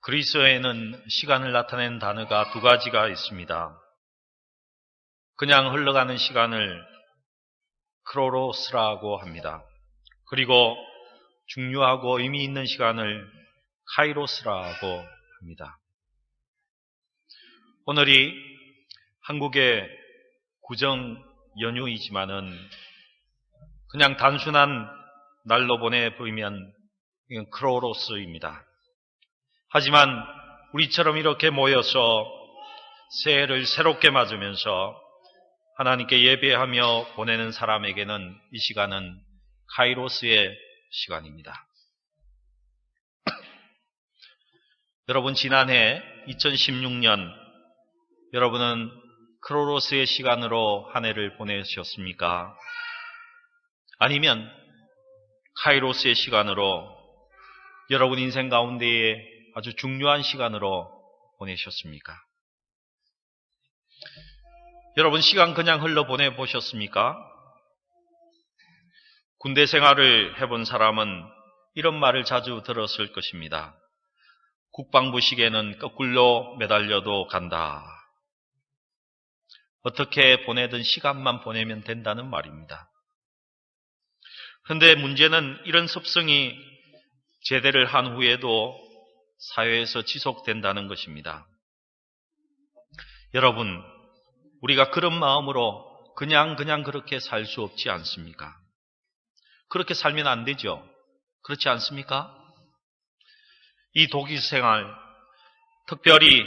그리스어에는 시간을 나타내는 단어가 두 가지가 있습니다. 그냥 흘러가는 시간을 크로노스라고 합니다. 그리고 중요하고 의미 있는 시간을 카이로스라고 합니다. 오늘이 한국의 구정 연휴이지만은 그냥 단순한 날로 보내보이면 이건 크로노스입니다. 하지만 우리처럼 이렇게 모여서 새해를 새롭게 맞으면서 하나님께 예배하며 보내는 사람에게는 이 시간은 카이로스의 시간입니다. 여러분, 지난해 2016년 여러분은 크로노스의 시간으로 한 해를 보내셨습니까? 아니면 카이로스의 시간으로 여러분 인생 가운데에 아주 중요한 시간으로 보내셨습니까? 여러분, 시간 그냥 흘러보내 보셨습니까? 군대 생활을 해본 사람은 이런 말을 자주 들었을 것입니다. 국방부 시계는 거꾸로 매달려도 간다. 어떻게 보내든 시간만 보내면 된다는 말입니다. 그런데 문제는 이런 습성이 제대를 한 후에도 사회에서 지속된다는 것입니다. 여러분, 우리가 그런 마음으로 그냥 그렇게 살 수 없지 않습니까? 그렇게 살면 안 되죠. 그렇지 않습니까? 이 독일 생활, 특별히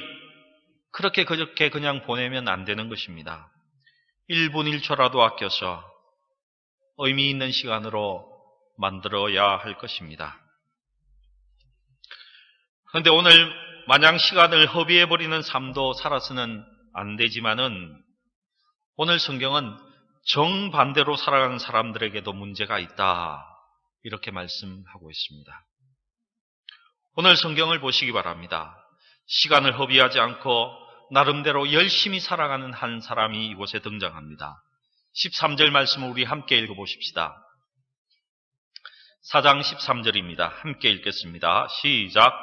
그렇게 그냥 보내면 안 되는 것입니다. 1분 1초라도 아껴서 의미 있는 시간으로 만들어야 할 것입니다. 그런데 오늘 마냥 시간을 허비해버리는 삶도 살아서는 안 되지만은 오늘 성경은 정반대로 살아가는 사람들에게도 문제가 있다. 이렇게 말씀하고 있습니다. 오늘 성경을 보시기 바랍니다. 시간을 허비하지 않고 나름대로 열심히 살아가는 한 사람이 이곳에 등장합니다. 13절 말씀을 우리 함께 읽어보십시다. 4장 13절입니다. 함께 읽겠습니다. 시작.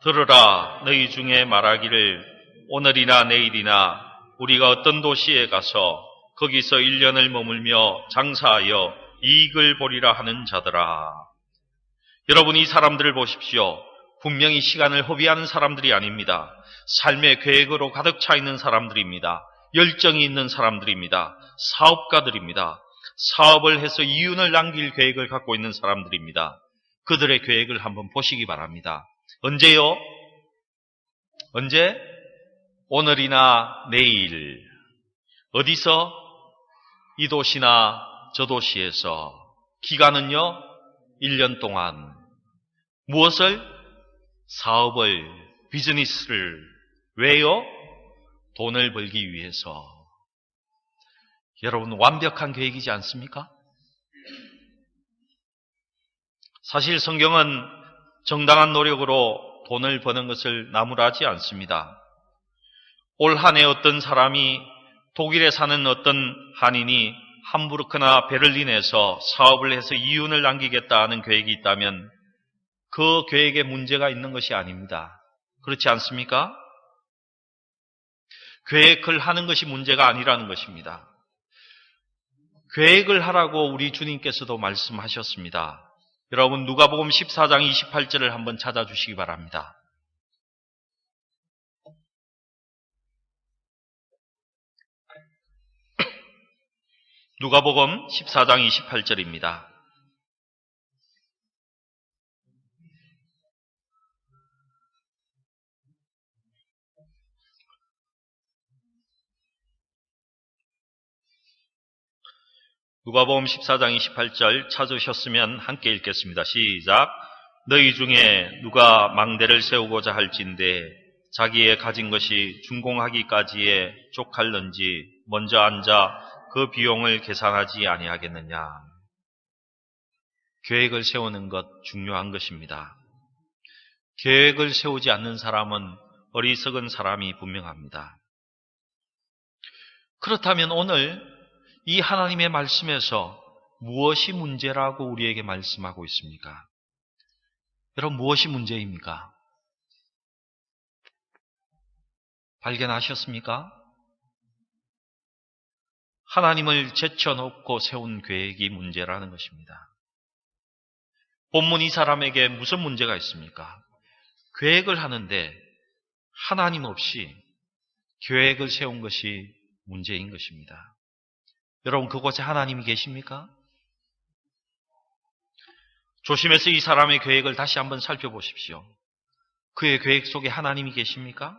들으라, 너희 중에 말하기를 오늘이나 내일이나 우리가 어떤 도시에 가서 거기서 1년을 머물며 장사하여 이익을 보리라 하는 자들아. 여러분, 이 사람들을 보십시오. 분명히 시간을 허비하는 사람들이 아닙니다. 삶의 계획으로 가득 차 있는 사람들입니다. 열정이 있는 사람들입니다. 사업가들입니다. 사업을 해서 이윤을 남길 계획을 갖고 있는 사람들입니다. 그들의 계획을 한번 보시기 바랍니다. 언제요? 언제? 오늘이나 내일. 어디서? 이 도시나 저 도시에서. 기간은요? 1년 동안. 무엇을? 사업을, 비즈니스를. 왜요? 돈을 벌기 위해서. 여러분, 완벽한 계획이지 않습니까? 사실 성경은 정당한 노력으로 돈을 버는 것을 나무라지 않습니다. 올 한 해 어떤 사람이 독일에 사는 어떤 한인이 함부르크나 베를린에서 사업을 해서 이윤을 남기겠다 하는 계획이 있다면 그 계획에 문제가 있는 것이 아닙니다. 그렇지 않습니까? 계획을 하는 것이 문제가 아니라는 것입니다. 계획을 하라고 우리 주님께서도 말씀하셨습니다. 여러분, 누가복음 14장 28절을 한번 찾아주시기 바랍니다. 누가복음 14장 28절입니다. 누가복음 14장 28절 찾으셨으면 함께 읽겠습니다. 시작. 너희 중에 누가 망대를 세우고자 할진대 자기의 가진 것이 준공하기까지에 족할는지 먼저 앉아 그 비용을 계산하지 아니하겠느냐. 계획을 세우는 것 중요한 것입니다. 계획을 세우지 않는 사람은 어리석은 사람이 분명합니다. 그렇다면 오늘 이 하나님의 말씀에서 무엇이 문제라고 우리에게 말씀하고 있습니까? 여러분, 무엇이 문제입니까? 발견하셨습니까? 하나님을 제쳐놓고 세운 계획이 문제라는 것입니다. 본문 이 사람에게 무슨 문제가 있습니까? 계획을 하는데 하나님 없이 계획을 세운 것이 문제인 것입니다. 여러분, 그곳에 하나님이 계십니까? 조심해서 이 사람의 계획을 다시 한번 살펴보십시오. 그의 계획 속에 하나님이 계십니까?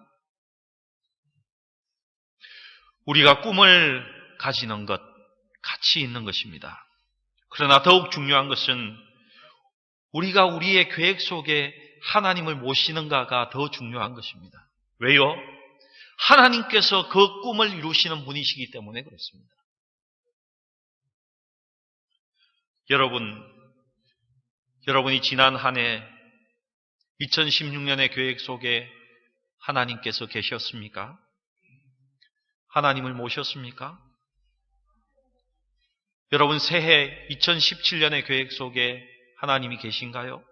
우리가 꿈을 가지는 것, 가치 있는 것입니다. 그러나 더욱 중요한 것은 우리가 우리의 계획 속에 하나님을 모시는가가 더 중요한 것입니다. 왜요? 하나님께서 그 꿈을 이루시는 분이시기 때문에 그렇습니다. 여러분이 지난 한 해 2016년의 계획 속에 하나님께서 계셨습니까? 하나님을 모셨습니까? 여러분, 새해 2017년의 계획 속에 하나님이 계신가요?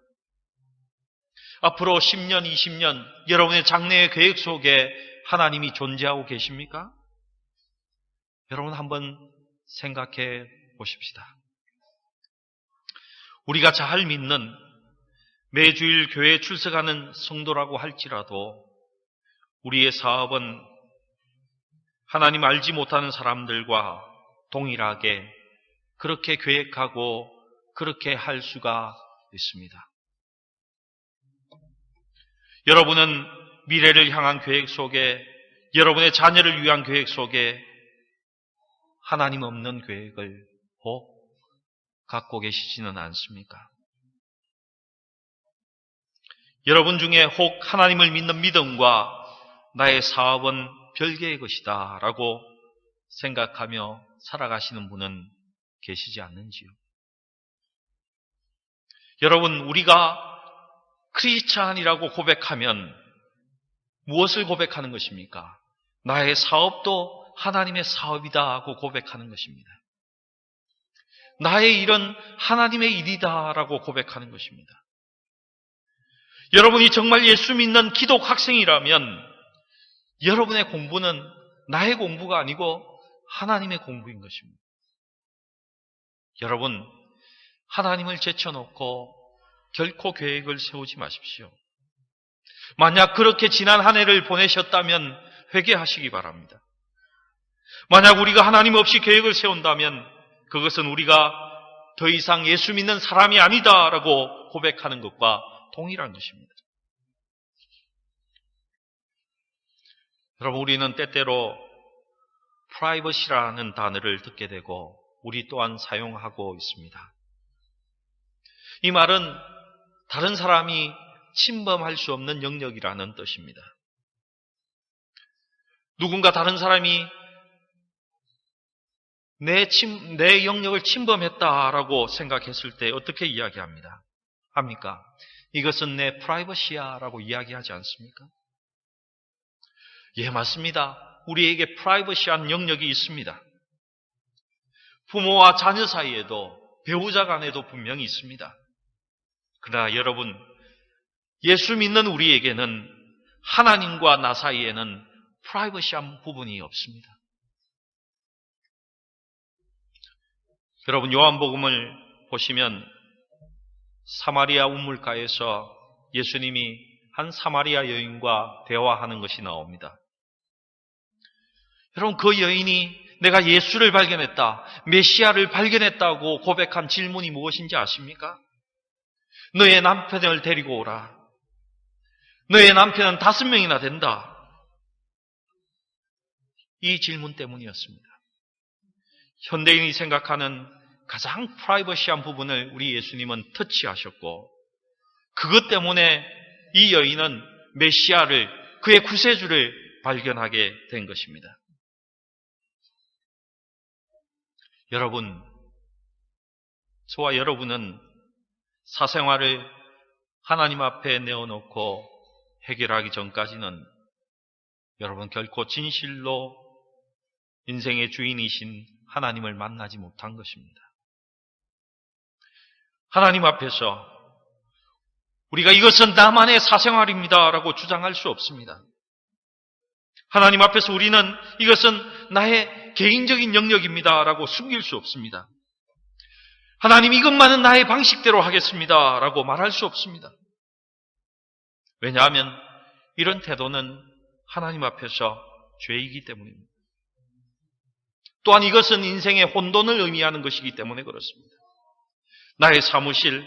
앞으로 10년, 20년 여러분의 장래의 계획 속에 하나님이 존재하고 계십니까? 여러분, 한번 생각해 보십시다. 우리가 잘 믿는 매주일 교회에 출석하는 성도라고 할지라도 우리의 사업은 하나님 알지 못하는 사람들과 동일하게 그렇게 계획하고 그렇게 할 수가 있습니다. 여러분은 미래를 향한 계획 속에, 여러분의 자녀를 위한 계획 속에 하나님 없는 계획을 혹 갖고 계시지는 않습니까? 여러분 중에 혹 하나님을 믿는 믿음과 나의 사업은 별개의 것이다 라고 생각하며 살아가시는 분은 계시지 않는지요? 여러분, 우리가 크리스찬이라고 고백하면 무엇을 고백하는 것입니까? 나의 사업도 하나님의 사업이다 하고 고백하는 것입니다. 나의 일은 하나님의 일이다 라고 고백하는 것입니다. 여러분이 정말 예수 믿는 기독 학생이라면 여러분의 공부는 나의 공부가 아니고 하나님의 공부인 것입니다. 여러분, 하나님을 제쳐놓고 결코 계획을 세우지 마십시오. 만약 그렇게 지난 한 해를 보내셨다면 회개하시기 바랍니다. 만약 우리가 하나님 없이 계획을 세운다면 그것은 우리가 더 이상 예수 믿는 사람이 아니다라고 고백하는 것과 동일한 것입니다. 여러분, 우리는 때때로 프라이버시라는 단어를 듣게 되고 우리 또한 사용하고 있습니다. 이 말은 다른 사람이 침범할 수 없는 영역이라는 뜻입니다. 누군가 다른 사람이 내 영역을 침범했다라고 생각했을 때 어떻게 이야기합니다? 합니까? 이것은 내 프라이버시야라고 이야기하지 않습니까? 예, 맞습니다. 우리에게 프라이버시한 영역이 있습니다. 부모와 자녀 사이에도 배우자 간에도 분명히 있습니다. 그러나 여러분, 예수 믿는 우리에게는 하나님과 나 사이에는 프라이버시한 부분이 없습니다. 여러분, 요한복음을 보시면 사마리아 우물가에서 예수님이 한 사마리아 여인과 대화하는 것이 나옵니다. 여러분, 그 여인이 내가 예수를 발견했다, 메시아를 발견했다고 고백한 질문이 무엇인지 아십니까? 너의 남편을 데리고 오라. 너의 남편은 5명이나 된다. 이 질문 때문이었습니다. 현대인이 생각하는 가장 프라이버시한 부분을 우리 예수님은 터치하셨고, 그것 때문에 이 여인은 메시아를, 그의 구세주를 발견하게 된 것입니다. 여러분, 저와 여러분은 사생활을 하나님 앞에 내어놓고 해결하기 전까지는 여러분 결코 진실로 인생의 주인이신 하나님을 만나지 못한 것입니다. 하나님 앞에서 우리가 이것은 나만의 사생활입니다 라고 주장할 수 없습니다. 하나님 앞에서 우리는 이것은 나의 개인적인 영역입니다 라고 숨길 수 없습니다. 하나님, 이것만은 나의 방식대로 하겠습니다 라고 말할 수 없습니다. 왜냐하면 이런 태도는 하나님 앞에서 죄이기 때문입니다. 또한 이것은 인생의 혼돈을 의미하는 것이기 때문에 그렇습니다. 나의 사무실,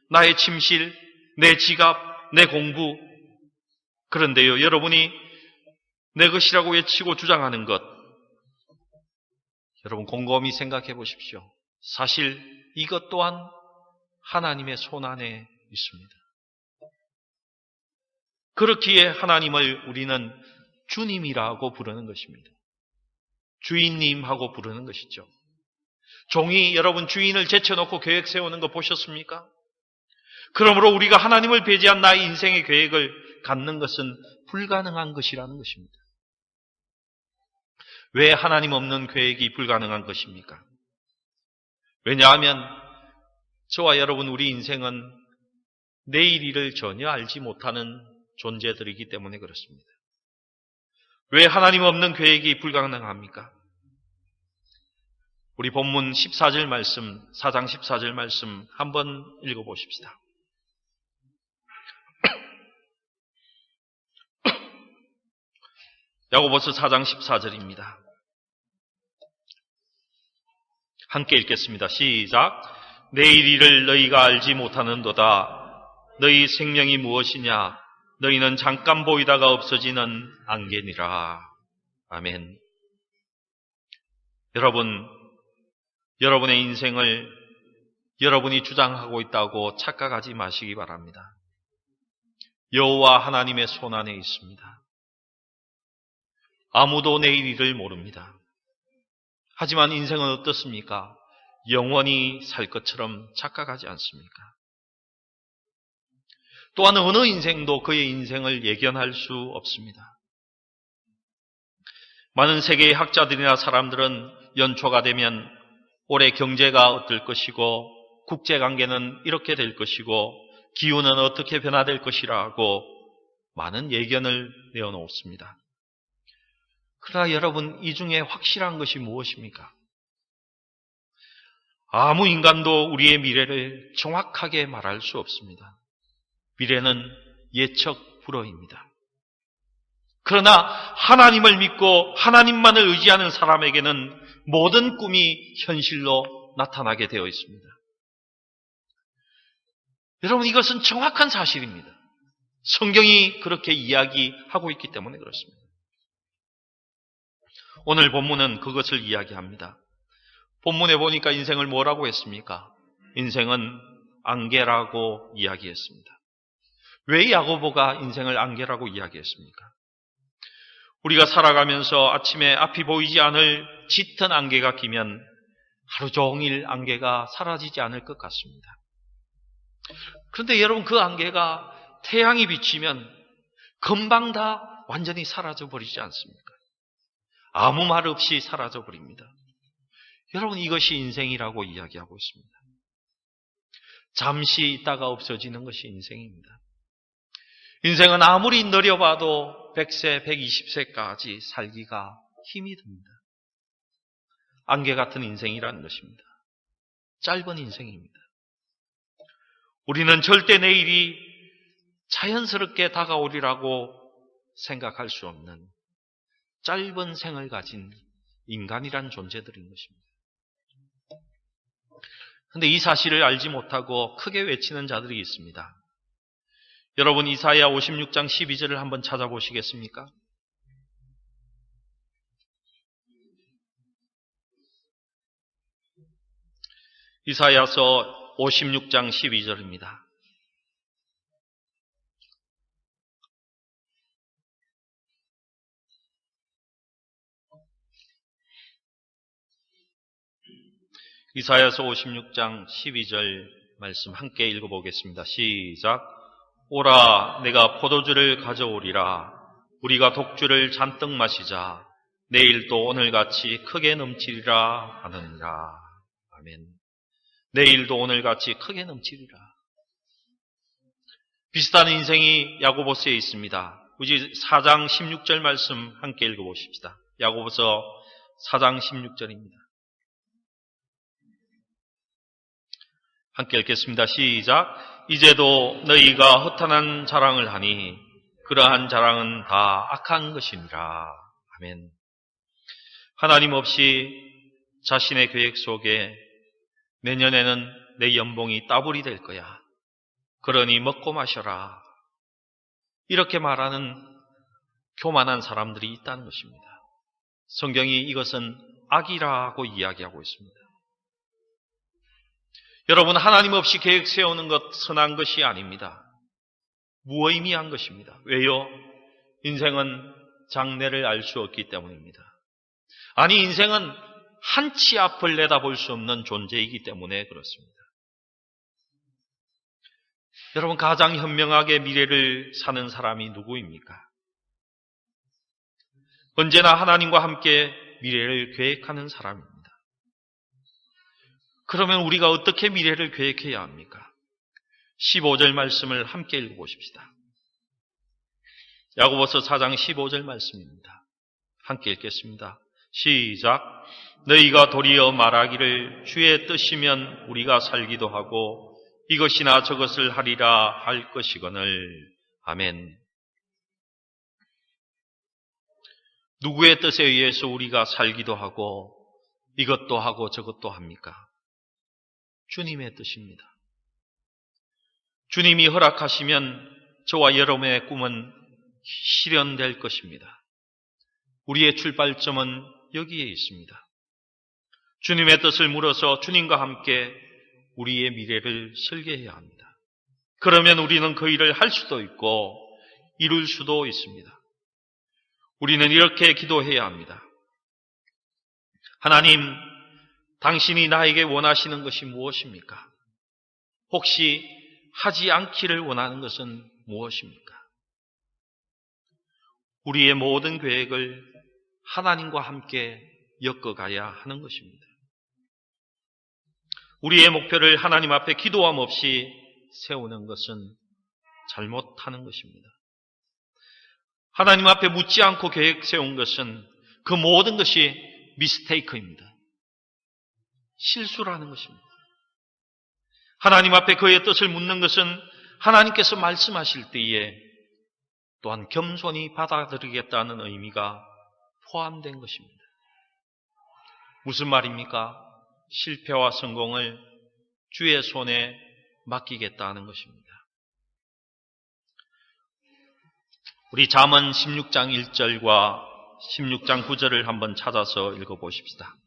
나의 침실, 내 지갑, 내 공부. 그런데요, 여러분이 내 것이라고 외치고 주장하는 것, 여러분 곰곰이 생각해 보십시오. 사실 이것 또한 하나님의 손 안에 있습니다. 그렇기에 하나님을 우리는 주님이라고 부르는 것입니다. 주인님하고 부르는 것이죠. 종이 여러분 주인을 제쳐놓고 계획 세우는 거 보셨습니까? 그러므로 우리가 하나님을 배제한 나의 인생의 계획을 갖는 것은 불가능한 것이라는 것입니다. 왜 하나님 없는 계획이 불가능한 것입니까? 왜냐하면 저와 여러분, 우리 인생은 내일 일을 전혀 알지 못하는 존재들이기 때문에 그렇습니다. 왜 하나님 없는 계획이 불가능합니까? 우리 본문 14절 말씀, 4장 14절 말씀 한번 읽어보십시다. 야고보서 4장 14절입니다. 함께 읽겠습니다. 시작. 내일 일을 너희가 알지 못하는도다. 너희 생명이 무엇이냐? 너희는 잠깐 보이다가 없어지는 안개니라. 아멘. 여러분, 여러분의 인생을 여러분이 주장하고 있다고 착각하지 마시기 바랍니다. 여호와 하나님의 손 안에 있습니다. 아무도 내일 일을 모릅니다. 하지만 인생은 어떻습니까? 영원히 살 것처럼 착각하지 않습니까? 또한 어느 인생도 그의 인생을 예견할 수 없습니다. 많은 세계의 학자들이나 사람들은 연초가 되면 올해 경제가 어떨 것이고 국제관계는 이렇게 될 것이고 기후는 어떻게 변화될 것이라고 많은 예견을 내어놓습니다. 그러나 여러분, 이 중에 확실한 것이 무엇입니까? 아무 인간도 우리의 미래를 정확하게 말할 수 없습니다. 미래는 예측 불허입니다. 그러나 하나님을 믿고 하나님만을 의지하는 사람에게는 모든 꿈이 현실로 나타나게 되어 있습니다. 여러분, 이것은 정확한 사실입니다. 성경이 그렇게 이야기하고 있기 때문에 그렇습니다. 오늘 본문은 그것을 이야기합니다. 본문에 보니까 인생을 뭐라고 했습니까? 인생은 안개라고 이야기했습니다. 왜 야고보가 인생을 안개라고 이야기했습니까? 우리가 살아가면서 아침에 앞이 보이지 않을 짙은 안개가 끼면 하루 종일 안개가 사라지지 않을 것 같습니다. 그런데 여러분, 그 안개가 태양이 비치면 금방 다 완전히 사라져 버리지 않습니까? 아무 말 없이 사라져 버립니다. 여러분, 이것이 인생이라고 이야기하고 있습니다. 잠시 있다가 없어지는 것이 인생입니다. 인생은 아무리 느려봐도 100세, 120세까지 살기가 힘이 듭니다. 안개 같은 인생이라는 것입니다. 짧은 인생입니다. 우리는 절대 내일이 자연스럽게 다가오리라고 생각할 수 없는 짧은 생을 가진 인간이란 존재들인 것입니다. 그런데 이 사실을 알지 못하고 크게 외치는 자들이 있습니다. 여러분, 이사야 56장 12절을 한번 찾아보시겠습니까? 이사야서 56장 12절입니다. 이사야서 56장 12절 말씀 함께 읽어보겠습니다. 시작. 오라, 내가 포도주를 가져오리라. 우리가 독주를 잔뜩 마시자. 내일 또 오늘같이 크게 넘치리라 하느니라. 아멘. 내일도 오늘같이 크게 넘치리라. 비슷한 인생이 야고보서에 있습니다. 우리 4장 16절 말씀 함께 읽어보십시다. 야고보서 4장 16절입니다. 함께 읽겠습니다. 시작. 이제도 너희가 허탄한 자랑을 하니 그러한 자랑은 다 악한 것이니라. 아멘. 하나님 없이 자신의 계획 속에 내년에는 내 연봉이 따블이 될 거야. 그러니 먹고 마셔라. 이렇게 말하는 교만한 사람들이 있다는 것입니다. 성경이 이것은 악이라고 이야기하고 있습니다. 여러분, 하나님 없이 계획 세우는 것 선한 것이 아닙니다. 무의미한 것입니다. 왜요? 인생은 장래를 알 수 없기 때문입니다. 아니, 인생은 한 치 앞을 내다볼 수 없는 존재이기 때문에 그렇습니다. 여러분, 가장 현명하게 미래를 사는 사람이 누구입니까? 언제나 하나님과 함께 미래를 계획하는 사람입니다. 그러면 우리가 어떻게 미래를 계획해야 합니까? 15절 말씀을 함께 읽어보십시다. 야고보서 4장 15절 말씀입니다. 함께 읽겠습니다. 시작. 너희가 도리어 말하기를 주의 뜻이면 우리가 살기도 하고 이것이나 저것을 하리라 할 것이거늘. 아멘. 누구의 뜻에 의해서 우리가 살기도 하고 이것도 하고 저것도 합니까? 주님의 뜻입니다. 주님이 허락하시면 저와 여러분의 꿈은 실현될 것입니다. 우리의 출발점은 여기에 있습니다. 주님의 뜻을 물어서 주님과 함께 우리의 미래를 설계해야 합니다. 그러면 우리는 그 일을 할 수도 있고 이룰 수도 있습니다. 우리는 이렇게 기도해야 합니다. 하나님, 당신이 나에게 원하시는 것이 무엇입니까? 혹시 하지 않기를 원하는 것은 무엇입니까? 우리의 모든 계획을 하나님과 함께 엮어가야 하는 것입니다. 우리의 목표를 하나님 앞에 기도함 없이 세우는 것은 잘못하는 것입니다. 하나님 앞에 묻지 않고 계획 세운 것은 그 모든 것이 미스테이크입니다. 실수라는 것입니다. 하나님 앞에 그의 뜻을 묻는 것은 하나님께서 말씀하실 때에 또한 겸손히 받아들이겠다는 의미가 포함된 것입니다. 무슨 말입니까? 실패와 성공을 주의 손에 맡기겠다는 것입니다. 우리 잠언 16장 1절과 16장 9절을 한번 찾아서 읽어보십시다.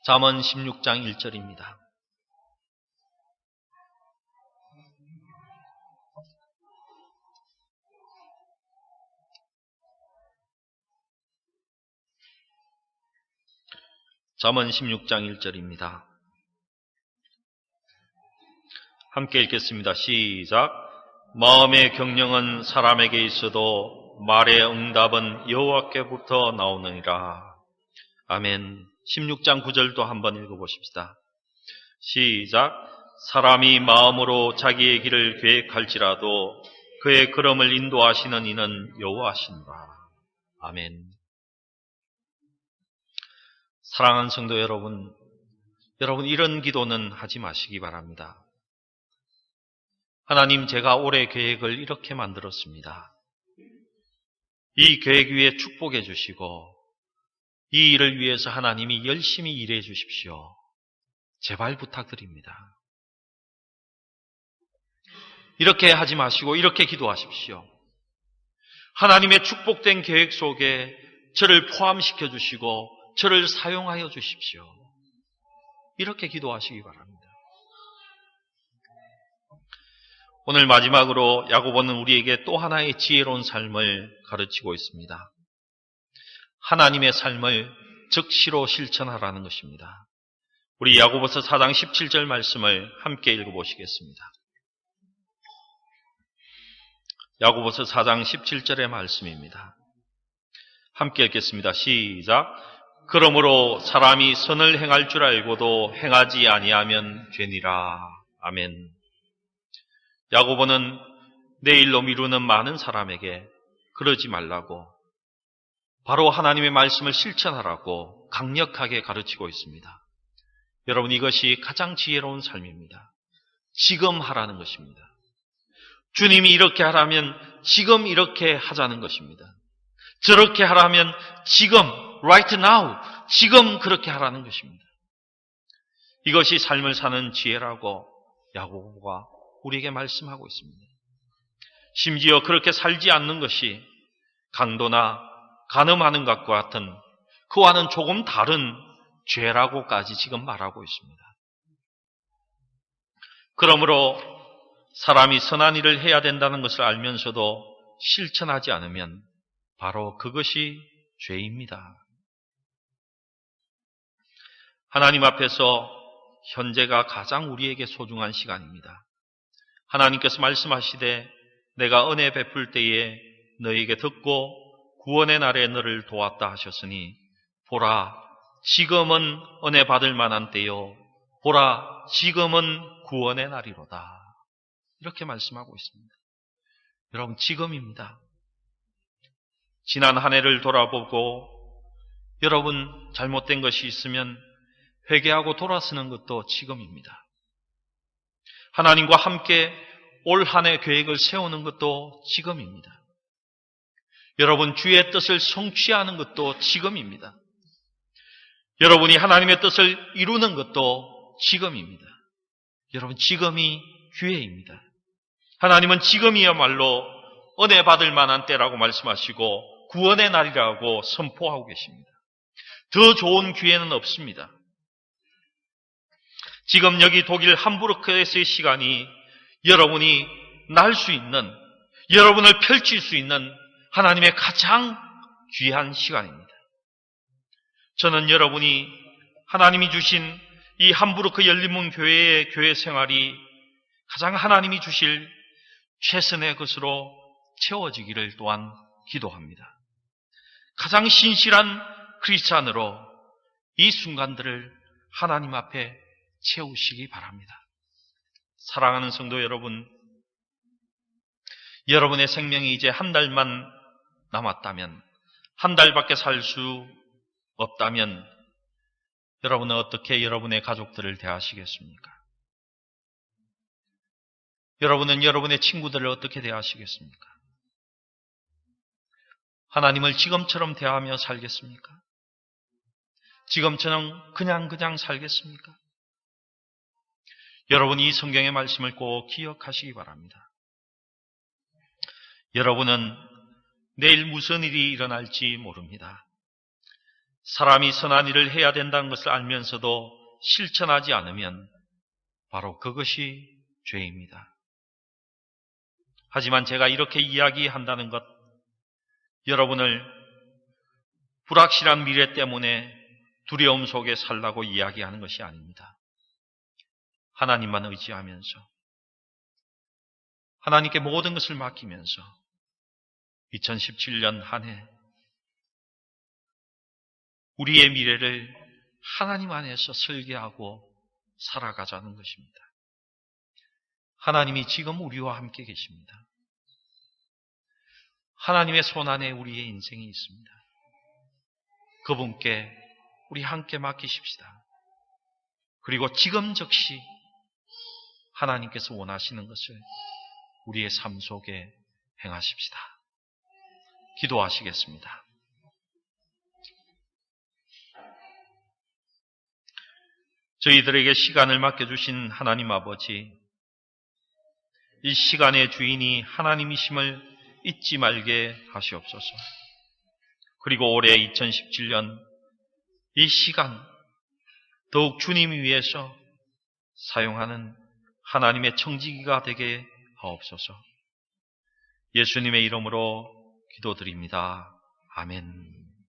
잠언 16장 1절입니다. 잠언 16장 1절입니다. 함께 읽겠습니다. 시작. 마음의 경영은 사람에게 있어도 말의 응답은 여호와께부터 나오느니라. 아멘. 16장 9절도 한번 읽어보십시다. 시작. 사람이 마음으로 자기의 길을 계획할지라도 그의 걸음을 인도하시는 이는 여호와시니라. 아멘. 사랑하는 성도 여러분, 이런 기도는 하지 마시기 바랍니다. 하나님, 제가 올해 계획을 이렇게 만들었습니다. 이 계획 위에 축복해 주시고 이 일을 위해서 하나님이 열심히 일해 주십시오. 제발 부탁드립니다. 이렇게 하지 마시고 이렇게 기도하십시오. 하나님의 축복된 계획 속에 저를 포함시켜 주시고 저를 사용하여 주십시오. 이렇게 기도하시기 바랍니다. 오늘 마지막으로 야고보는 우리에게 또 하나의 지혜로운 삶을 가르치고 있습니다. 하나님의 삶을 즉시로 실천하라는 것입니다. 우리 야고보서 4장 17절 말씀을 함께 읽어보시겠습니다. 야고보서 4장 17절의 말씀입니다. 함께 읽겠습니다. 시작. 그러므로 사람이 선을 행할 줄 알고도 행하지 아니하면 죄니라. 아멘. 야고보는 내일로 미루는 많은 사람에게 그러지 말라고, 바로 하나님의 말씀을 실천하라고 강력하게 가르치고 있습니다. 여러분, 이것이 가장 지혜로운 삶입니다. 지금 하라는 것입니다. 주님이 이렇게 하라면 지금 이렇게 하자는 것입니다. 저렇게 하라면 지금, right now, 지금 그렇게 하라는 것입니다. 이것이 삶을 사는 지혜라고 야고보가 우리에게 말씀하고 있습니다. 심지어 그렇게 살지 않는 것이 강도나 간음하는 것과 같은, 그와는 조금 다른 죄라고까지 지금 말하고 있습니다. 그러므로 사람이 선한 일을 해야 된다는 것을 알면서도 실천하지 않으면 바로 그것이 죄입니다. 하나님 앞에서 현재가 가장 우리에게 소중한 시간입니다. 하나님께서 말씀하시되 내가 은혜 베풀 때에 너에게 듣고 구원의 날에 너를 도왔다 하셨으니 보라, 지금은 은혜 받을 만한 때요, 보라, 지금은 구원의 날이로다. 이렇게 말씀하고 있습니다. 여러분, 지금입니다. 지난 한 해를 돌아보고 여러분 잘못된 것이 있으면 회개하고 돌아서는 것도 지금입니다. 하나님과 함께 올 한 해 계획을 세우는 것도 지금입니다. 여러분, 주의 뜻을 성취하는 것도 지금입니다. 여러분이 하나님의 뜻을 이루는 것도 지금입니다. 여러분, 지금이 기회입니다. 하나님은 지금이야말로 은혜 받을 만한 때라고 말씀하시고 구원의 날이라고 선포하고 계십니다. 더 좋은 기회는 없습니다. 지금 여기 독일 함부르크에서의 시간이 여러분이 날 수 있는, 여러분을 펼칠 수 있는 하나님의 가장 귀한 시간입니다. 저는 여러분이 하나님이 주신 이 함부르크 열린문 교회의 교회 생활이 가장 하나님이 주실 최선의 것으로 채워지기를 또한 기도합니다. 가장 신실한 크리스찬으로 이 순간들을 하나님 앞에 채우시기 바랍니다. 사랑하는 성도 여러분, 여러분의 생명이 이제 한 달만 남았다면, 한 달밖에 살 수 없다면 여러분은 어떻게 여러분의 가족들을 대하시겠습니까? 여러분은 여러분의 친구들을 어떻게 대하시겠습니까? 하나님을 지금처럼 대하며 살겠습니까? 지금처럼 그냥 살겠습니까? 여러분이 이 성경의 말씀을 꼭 기억하시기 바랍니다. 여러분은 내일 무슨 일이 일어날지 모릅니다. 사람이 선한 일을 해야 된다는 것을 알면서도 실천하지 않으면 바로 그것이 죄입니다. 하지만 제가 이렇게 이야기한다는 것, 여러분을 불확실한 미래 때문에 두려움 속에 살라고 이야기하는 것이 아닙니다. 하나님만 의지하면서, 하나님께 모든 것을 맡기면서 2017년 한 해 우리의 미래를 하나님 안에서 설계하고 살아가자는 것입니다. 하나님이 지금 우리와 함께 계십니다. 하나님의 손 안에 우리의 인생이 있습니다. 그분께 우리 함께 맡기십시다. 그리고 지금 즉시 하나님께서 원하시는 것을 우리의 삶 속에 행하십시다. 기도하시겠습니다. 저희들에게 시간을 맡겨주신 하나님 아버지, 이 시간의 주인이 하나님이심을 잊지 말게 하시옵소서. 그리고 올해 2017년 이 시간 더욱 주님을 위해서 사용하는 하나님의 청지기가 되게 하옵소서. 예수님의 이름으로 기도드립니다. 아멘.